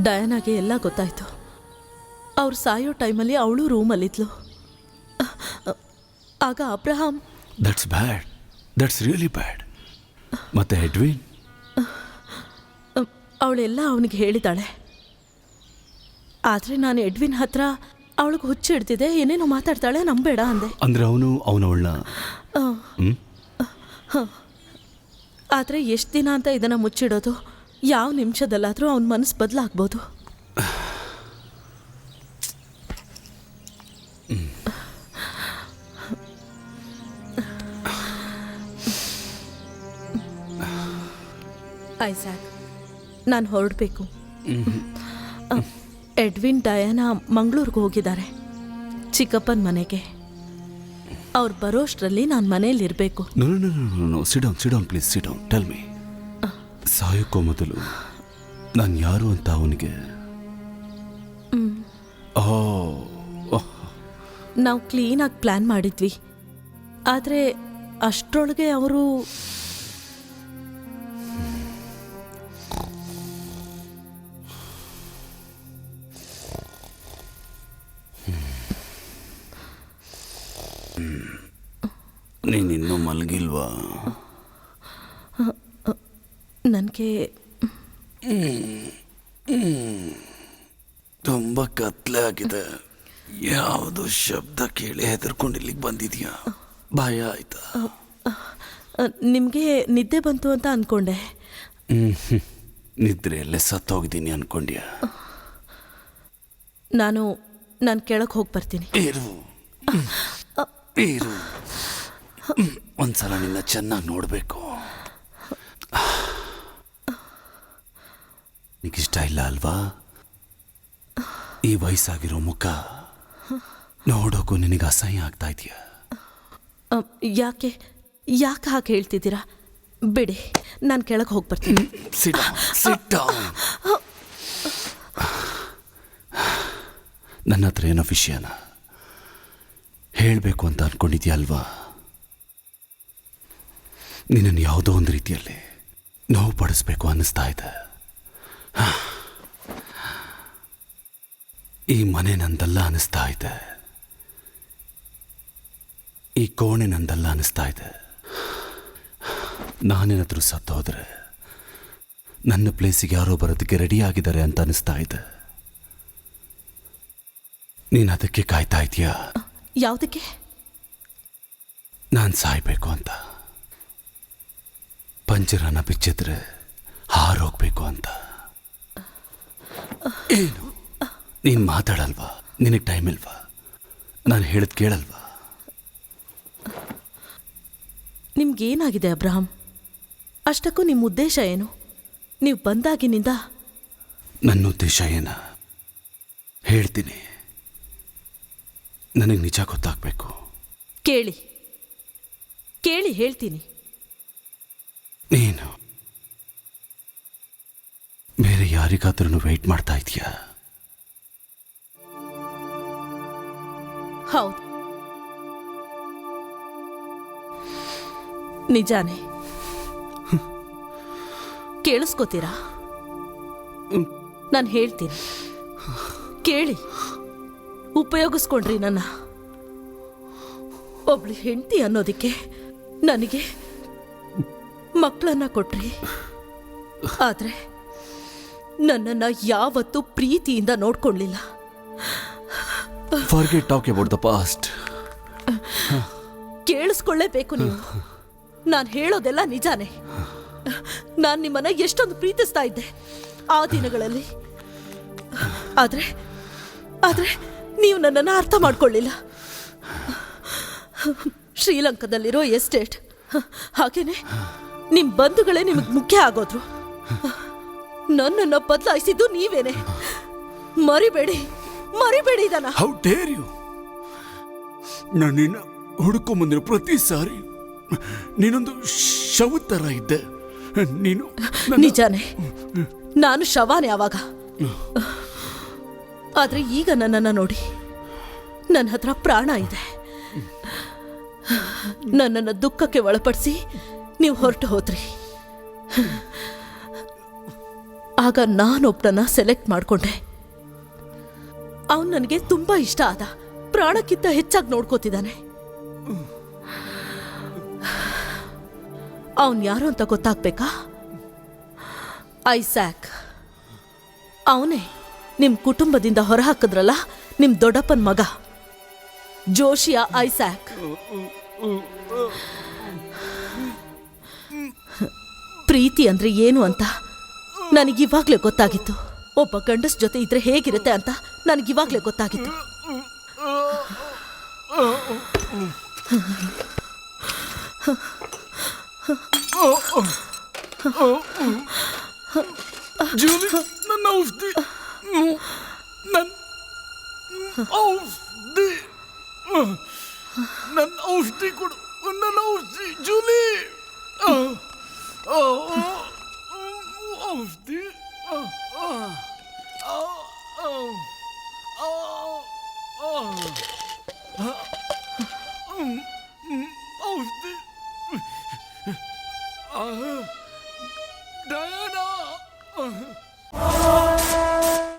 ಡಯಾನಾಗೆ ಎಲ್ಲ ಗೊತ್ತಾಯ್ತು. ಅವ್ರು ಸಾಯೋ ಟೈಮಲ್ಲಿ ಅವಳು ರೂಮಲ್ಲಿದ್ಲು. ಆಗ Abraham that's bad, that's really bad. ಮತ್ತೆ ಎಡ್ವಿನ್? ಅವಳೆಲ್ಲ ಅವನಿಗೆ ಹೇಳಿದಾಳೆ. ಆದರೆ ನಾನು ಎಡ್ವಿನ್ ಹತ್ರ ಅವಳಿಗೆ ಹುಚ್ಚು ಹಿಡ್ತಿದ್ದೆ, ಏನೇನೋ ಮಾತಾಡ್ತಾಳೆ, ನಂಬೇಡ ಅಂದೆ. ಅಂದರೆ ಅವನವಳನ್ನ ಆದರೆ ಎಷ್ಟು ದಿನ ಅಂತ ಇದನ್ನು ಮುಚ್ಚಿಡೋದು? ಯಾವ ನಿಮಿಷದಲ್ಲಾದರೂ ಅವನ ಮನಸ್ಸು ಬದಲಾಗ್ಬೋದು. ಐಸಾಕ್, ನಾನು ಹೊರಡಬೇಕು. ಎಡ್ವಿನ್ ಡಯಾನಾ ಮಂಗಳೂರಿಗೆ ಹೋಗಿದ್ದಾರೆ, ಚಿಕ್ಕಪ್ಪನ ಮನೆಗೆ. ಅವ್ರು ಬರೋಷ್ಟರಲ್ಲಿ ನಾನು ಮನೇಲಿರಬೇಕು. Sit down please, sit down. Tell me, ಸಾಯೋಕ್ಕೋ ಮೊದಲು ನಾನು ಯಾರು ಅಂತ ಅವನಿಗೆ? ನಾವು ಕ್ಲೀನಾಗಿ ಪ್ಲ್ಯಾನ್ ಮಾಡಿದ್ವಿ, ಆದರೆ ಅಷ್ಟರೊಳಗೆ ಅವರು ನೀನಿನ್ನೂ ಮಲಗಿಲ್ವಾ? ನನಗೆ ತುಂಬ ಕತ್ಲೆ ಆಗಿದೆ. ಯಾವುದು ಶಬ್ದ ಕೇಳಿ ಹೆದರ್ಕೊಂಡು ಇಲ್ಲಿಗೆ ಬಂದಿದ್ಯಾ? ಭಯ ಆಯ್ತಾ? ನಿಮಗೆ ನಿದ್ದೆ ಬಂತು ಅಂತ ಅಂದ್ಕೊಂಡೆ. ನಿದ್ರೆಯಲ್ಲೇ ಸತ್ತೋಗಿದ್ದೀನಿ ಅನ್ಕೊಂಡ್ಯಾ? ನಾನು ಕೆಳಗೆ ಹೋಗಿ ಬರ್ತೀನಿ. ಇರು ಒಂದ್ಸಲ ನಿನ್ನ ಚೆನ್ನಾಗಿ ನೋಡಬೇಕು. ನಿಗಿಷ್ಟ ಇಲ್ಲ ಅಲ್ವಾ ಈ ವಯಸ್ಸಾಗಿರೋ ಮುಖ ನೋಡೋಕ್ಕೂ ನಿನಗೆ ಅಸಹ್ಯ ಆಗ್ತಾ ಇದೆಯಾ? ಯಾಕೆ ಹಾಗೆ ಹೇಳ್ತಿದ್ದೀರಾ? ಬಿಡಿ, ನಾನು ಕೆಳಗೆ ಹೋಗಿ ಬರ್ತೀನಿ. ನನ್ನ ಹತ್ರ ಏನೋ ವಿಷಯನ ಹೇಳಬೇಕು ಅಂತ ಅಂದ್ಕೊಂಡಿದ್ಯಾ ಅಲ್ವಾ? ನಿನ್ನನ್ನು ಯಾವುದೋ ಒಂದು ರೀತಿಯಲ್ಲಿ ನೋವು ಪಡಿಸ್ಬೇಕು ಅನ್ನಿಸ್ತಾ ಇದೆ. ಈ ಮನೆ ನಂದಲ್ಲ ಅನ್ನಿಸ್ತಾ ಇದೆ, ಈ ಕೋಣೆ ನಂದಲ್ಲ ಅನ್ನಿಸ್ತಾ ಇದೆ. ನಾನೇನಾದರೂ ಸತ್ತೋದ್ರೆ ನನ್ನ ಪ್ಲೇಸಿಗೆ ಯಾರೋ ಬರೋದಕ್ಕೆ ರೆಡಿ ಆಗಿದ್ದಾರೆ ಅಂತ ಅನ್ನಿಸ್ತಾ ಇದೆ. ನೀನು ಅದಕ್ಕೆ ಕಾಯ್ತಾ ಇದೆಯಾ? ಯಾವುದಕ್ಕೆ? ನಾನು ಸಾಯ್ಬೇಕು ಅಂತ. ಪಂಜರನ ಬಿಚ್ಚಿದ್ರೆ ಹಾರೋಗ್ಬೇಕು ಅಂತ. ಏನು ನೀನು ಮಾತಾಡಲ್ವಾ? ನಿನಗೆ ಟೈಮ್ ಇಲ್ವಾ? ನಾನು ಹೇಳಿದ್ ಕೇಳಲ್ವಾ? ನಿಮ್ಗೇನಾಗಿದೆ ಅಬ್ರಹಾಂ? ಅಷ್ಟಕ್ಕೂ ನಿಮ್ಮ ಉದ್ದೇಶ ಏನು? ನೀವು ಬಂದಾಗಿನಿಂದ ನನ್ನ ಉದ್ದೇಶ ಏನ ಹೇಳ್ತೀನಿ. ನನಗೆ ನಿಜ ಗೊತ್ತಾಗಬೇಕು. ಕೇಳಿ ಹೇಳ್ತೀನಿ. ನೀನು ಬೇರೆ ಯಾರಿಗಾದ್ರೂ ವೆಯ್ಟ್ ಮಾಡ್ತಾ ಇದೀಯಾ? ಹೌದು, ನಿಜಾನೇ. ಕೇಳಿಸ್ಕೋತೀರಾ? ನಾನು ಹೇಳ್ತೀನಿ, ಕೇಳಿ. ಉಪಯೋಗಿಸ್ಕೊಂಡ್ರಿ ನನ್ನ. ಒಬ್ಳು ಹೆಂಡತಿ ಅನ್ನೋದಕ್ಕೆ ನನಗೆ ಮಕ್ಕಳನ್ನ ಕೊಟ್ರಿ, ಆದರೆ ನನ್ನನ್ನು ಯಾವತ್ತೂ ಪ್ರೀತಿಯಿಂದ ನೋಡ್ಕೊಳ್ಳಿಲ್ಲ. Forget talk about the past. ಕೇಳಿಸ್ಕೊಳ್ಳೇಬೇಕು ನೀವು. ನಾನು ಹೇಳೋದೆಲ್ಲ ನಿಜಾನೇ. ನಾನು ನಿಮ್ಮನ್ನ ಎಷ್ಟೊಂದು ಪ್ರೀತಿಸ್ತಾ ಇದ್ದೆ ಆ ದಿನಗಳಲ್ಲಿ. ಆದರೆ ನೀವು ನನ್ನನ್ನು ಅರ್ಥ ಮಾಡ್ಕೊಳ್ಳಿಲ್ಲ. ಶ್ರೀಲಂಕಾದಲ್ಲಿರೋ ಎಸ್ಟೇಟ್, ಹಾಗೇನೆ ನಿಮ್ಮ ಬಂಧುಗಳೇ ನಿಮಗೆ ಮುಖ್ಯ ಆಗೋದ್ರು. ನನ್ನನ್ನು ಬದಲಾಯಿಸಿದ್ದು ನೀವೇನೆ. ಮರಿಬೇಡಿ ಇದನ್ನ. How dare you! ನಾನು ನಿನ್ನ ಹುಡುಕೊಂಬಂದಿರೋ ಪ್ರತಿ ಸಾರಿ ನೀನೊಂದು ಶವದ ಥರ ಇದ್ದೆ. ನೀನು ನಿಜಾನೇ, ನಾನು ಶವಾನೆ ಆವಾಗ. ಆದ್ರೆ ಈಗ ನನ್ನನ್ನು ನೋಡಿ, ನನ್ನ ಹತ್ರ ಪ್ರಾಣ ಇದೆ. ನನ್ನನ್ನು ದುಃಖಕ್ಕೆ ಒಳಪಡಿಸಿ ನೀವು ಹೊರಟು ಹೋದ್ರಿ. ಆಗ ನಾನೊಬ್ಬನನ್ನ ಸೆಲೆಕ್ಟ್ ಮಾಡ್ಕೊಂಡೆ. ಅವನು ನನಗೆ ತುಂಬಾ ಇಷ್ಟ ಆದ. ಪ್ರಾಣಕ್ಕಿಂತ ಹೆಚ್ಚಾಗಿ ನೋಡ್ಕೋತಿದ್ದಾನೆ. ಅವನ್ ಯಾರು ಅಂತ ಗೊತ್ತಾಗ್ಬೇಕಾ? ಐಸಾಕ್. ಅವನೇ ನಿಮ್ ಕುಟುಂಬದಿಂದ ಹೊರಹಾಕಿದ್ರಲ್ಲ, ನಿಮ್ ದೊಡ್ಡಪ್ಪನ ಮಗ ಜೋಶಿಯಾ ಐಸಾಕ್. ಪ್ರೀತಿ ಅಂದ್ರೆ ಏನು ಅಂತ ನನಗಿವಾಗ್ಲೇ ಗೊತ್ತಾಗಿತ್ತು. ಒಬ್ಬ ಗಂಡಸ್ ಜೊತೆ ಇದ್ರೆ ಹೇಗಿರುತ್ತೆ ಅಂತ ನನಗಿವಾಗ್ಲೇ ಗೊತ್ತಾಗಿತ್ತು. ಜೂಲಿ, ನನ್ನ ಔಷಧಿ, ನನ್ನ ಔಷಧಿ, ನನ್ನ ಔಷಧಿ ಕೊಡು, ನನ್ನ ಔಷಧಿ ಜೂಲಿ, ಔಷಧಿ, ಔಷಧಿ.